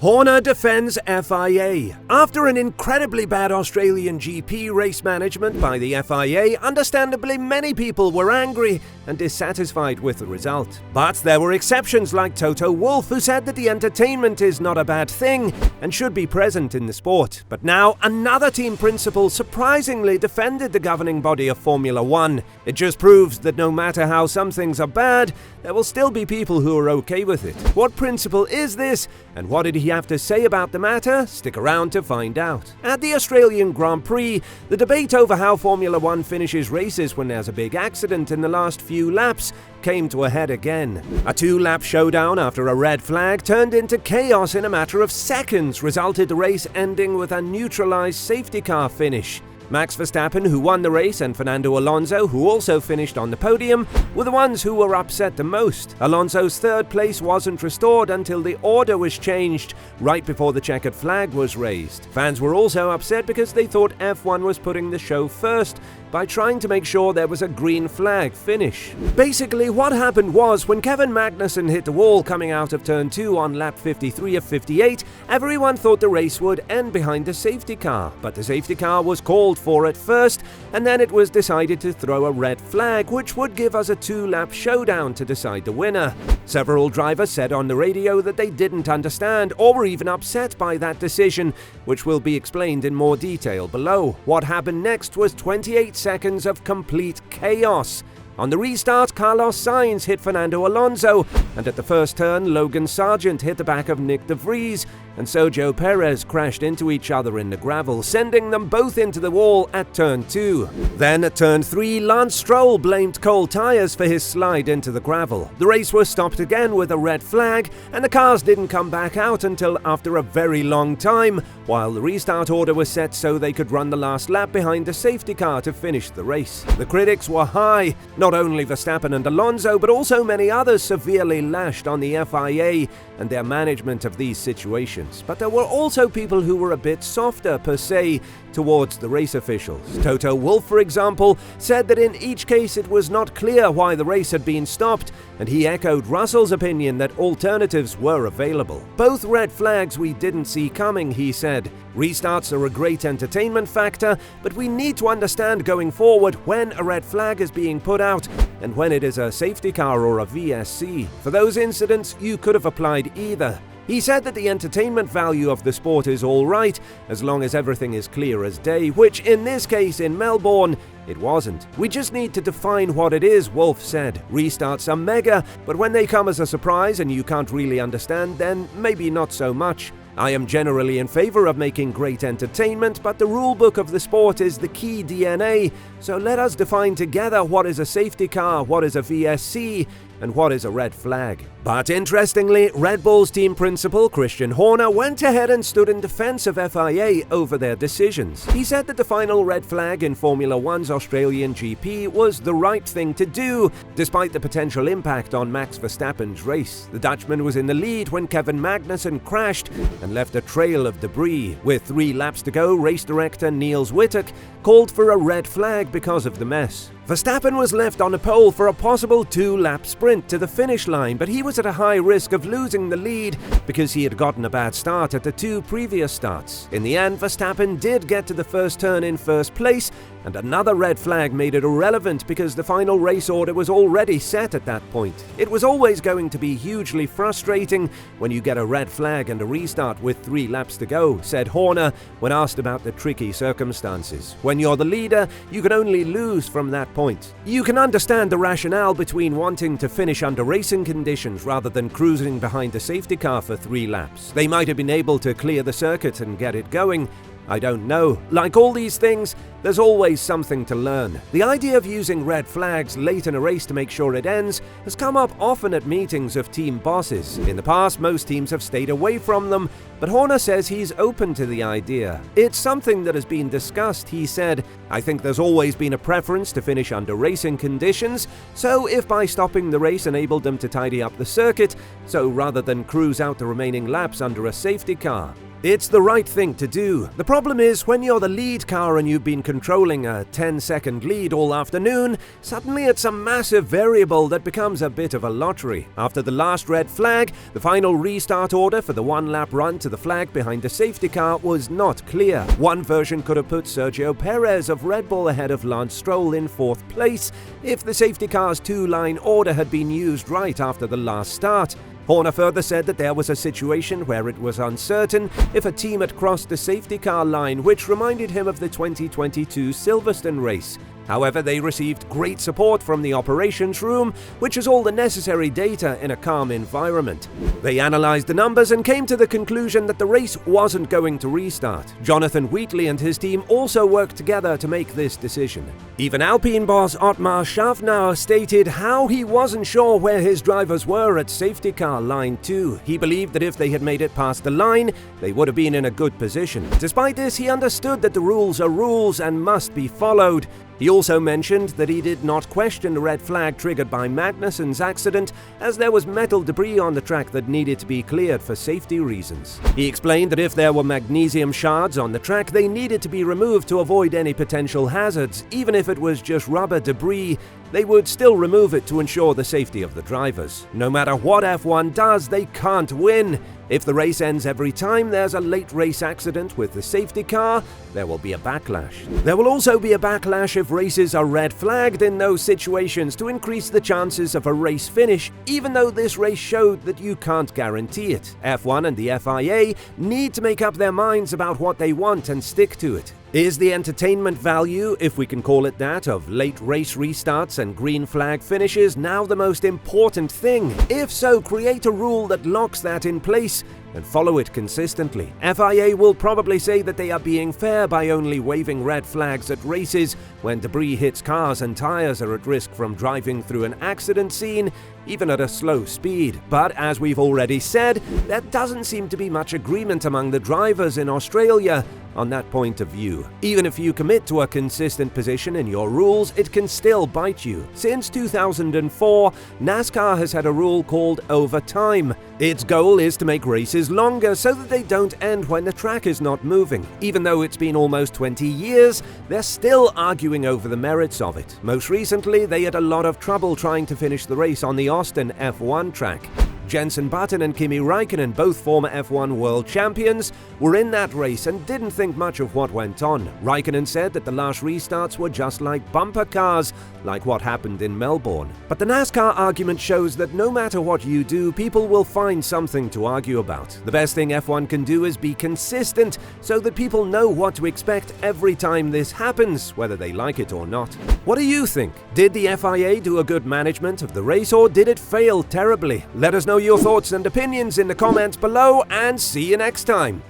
Horner defends FIA. After an incredibly bad Australian GP race management by the FIA, understandably many people were angry and dissatisfied with the result. But there were exceptions like Toto Wolff, who said that the entertainment is not a bad thing and should be present in the sport. But now another team principal surprisingly defended the governing body of Formula One. It just proves that no matter how some things are bad, there will still be people who are okay with it. What principle is this, and what did he have to say about the matter? Stick around to find out. At the Australian Grand Prix, the debate over how Formula One finishes races when there's a big accident in the last few laps came to a head again. A two-lap showdown after a red flag turned into chaos in a matter of seconds, resulted the race ending with a neutralized safety car finish. Max Verstappen, who won the race, and Fernando Alonso, who also finished on the podium, were the ones who were upset the most. Alonso's third place wasn't restored until the order was changed, right before the checkered flag was raised. Fans were also upset because they thought F1 was putting the show first by trying to make sure there was a green flag finish. Basically, what happened was, when Kevin Magnussen hit the wall coming out of turn 2 on lap 53 of 58, everyone thought the race would end behind the safety car, but the safety car was called for at first, and then it was decided to throw a red flag, which would give us a two-lap showdown to decide the winner. Several drivers said on the radio that they didn't understand or were even upset by that decision, which will be explained in more detail below. What happened next was 28 seconds of complete chaos. On the restart, Carlos Sainz hit Fernando Alonso, and at the first turn, Logan Sargent hit the back of Nick de Vries, and Sergio Perez crashed into each other in the gravel, sending them both into the wall at turn 2. Then at turn 3, Lance Stroll blamed cold tyres for his slide into the gravel. The race was stopped again with a red flag, and the cars didn't come back out until after a very long time, while the restart order was set so they could run the last lap behind the safety car to finish the race. The critics were high. Not only Verstappen and Alonso, but also many others severely lashed on the FIA and their management of these situations. But there were also people who were a bit softer, per se, towards the race officials. Toto Wolff, for example, said that in each case it was not clear why the race had been stopped, and he echoed Russell's opinion that alternatives were available. Both red flags we didn't see coming, he said. Restarts are a great entertainment factor, but we need to understand going forward when a red flag is being put out and when it is a safety car or a VSC. For those incidents, you could have applied either. He said that the entertainment value of the sport is all right, as long as everything is clear as day, which in this case in Melbourne, it wasn't. We just need to define what it is, Wolff said. Restarts are mega, but when they come as a surprise and you can't really understand, then maybe not so much. I am generally in favor of making great entertainment, but the rulebook of the sport is the key DNA, so let us define together what is a safety car, what is a VSC, and what is a red flag. But interestingly, Red Bull's team principal, Christian Horner, went ahead and stood in defense of FIA over their decisions. He said that the final red flag in Formula One's Australian GP was the right thing to do, despite the potential impact on Max Verstappen's race. The Dutchman was in the lead when Kevin Magnussen crashed and left a trail of debris. With 3 laps to go, race director Niels Wittek called for a red flag because of the mess. Verstappen was left on a pole for a possible 2-lap sprint to the finish line, but he was at a high risk of losing the lead because he had gotten a bad start at the 2 previous starts. In the end, Verstappen did get to the first turn in first place, and another red flag made it irrelevant because the final race order was already set at that point. It was always going to be hugely frustrating when you get a red flag and a restart with 3 laps to go, said Horner when asked about the tricky circumstances. When you're the leader, you can only lose from that point. You can understand the rationale between wanting to finish under racing conditions rather than cruising behind the safety car for 3 laps. They might have been able to clear the circuit and get it going. I don't know. Like all these things, there's always something to learn. The idea of using red flags late in a race to make sure it ends has come up often at meetings of team bosses. In the past, most teams have stayed away from them, but Horner says he's open to the idea. It's something that has been discussed, he said. I think there's always been a preference to finish under racing conditions, so if by stopping the race enabled them to tidy up the circuit, so rather than cruise out the remaining laps under a safety car, it's the right thing to do. The problem is, when you're the lead car and you've been controlling a 10-second lead all afternoon, suddenly it's a massive variable that becomes a bit of a lottery. After the last red flag, the final restart order for the one-lap run to the flag behind the safety car was not clear. One version could have put Sergio Perez of Red Bull ahead of Lance Stroll in 4th place if the safety car's two-line order had been used right after the last start. Horner further said that there was a situation where it was uncertain if a team had crossed the safety car line, which reminded him of the 2022 Silverstone race. However, they received great support from the operations room, which has all the necessary data in a calm environment. They analysed the numbers and came to the conclusion that the race wasn't going to restart. Jonathan Wheatley and his team also worked together to make this decision. Even Alpine boss Otmar Schaffner stated how he wasn't sure where his drivers were at safety car line 2. He believed that if they had made it past the line, they would have been in a good position. Despite this, he understood that the rules are rules and must be followed. He also mentioned that he did not question the red flag triggered by Magnussen's accident, as there was metal debris on the track that needed to be cleared for safety reasons. He explained that if there were magnesium shards on the track, they needed to be removed to avoid any potential hazards. Even if it was just rubber debris, they would still remove it to ensure the safety of the drivers. No matter what F1 does, they can't win. If the race ends every time there's a late race accident with the safety car, there will be a backlash. There will also be a backlash if races are red flagged in those situations to increase the chances of a race finish, even though this race showed that you can't guarantee it. F1 and the FIA need to make up their minds about what they want and stick to it. Is the entertainment value, if we can call it that, of late race restarts and green flag finishes now the most important thing? If so, create a rule that locks that in place and follow it consistently. FIA will probably say that they are being fair by only waving red flags at races when debris hits cars and tires are at risk from driving through an accident scene, even at a slow speed. But as we've already said, there doesn't seem to be much agreement among the drivers in Australia on that point of view. Even if you commit to a consistent position in your rules, it can still bite you. Since 2004, NASCAR has had a rule called overtime. Its goal is to make races longer so that they don't end when the track is not moving. Even though it's been almost 20 years, they're still arguing over the merits of it. Most recently, they had a lot of trouble trying to finish the race on the Austin F1 track. Jenson Button and Kimi Räikkönen, both former F1 world champions, were in that race and didn't think much of what went on. Räikkönen said that the last restarts were just like bumper cars, like what happened in Melbourne. But the NASCAR argument shows that no matter what you do, people will find something to argue about. The best thing F1 can do is be consistent so that people know what to expect every time this happens, whether they like it or not. What do you think? Did the FIA do a good management of the race, or did it fail terribly? Let us know your thoughts and opinions in the comments below, and see you next time.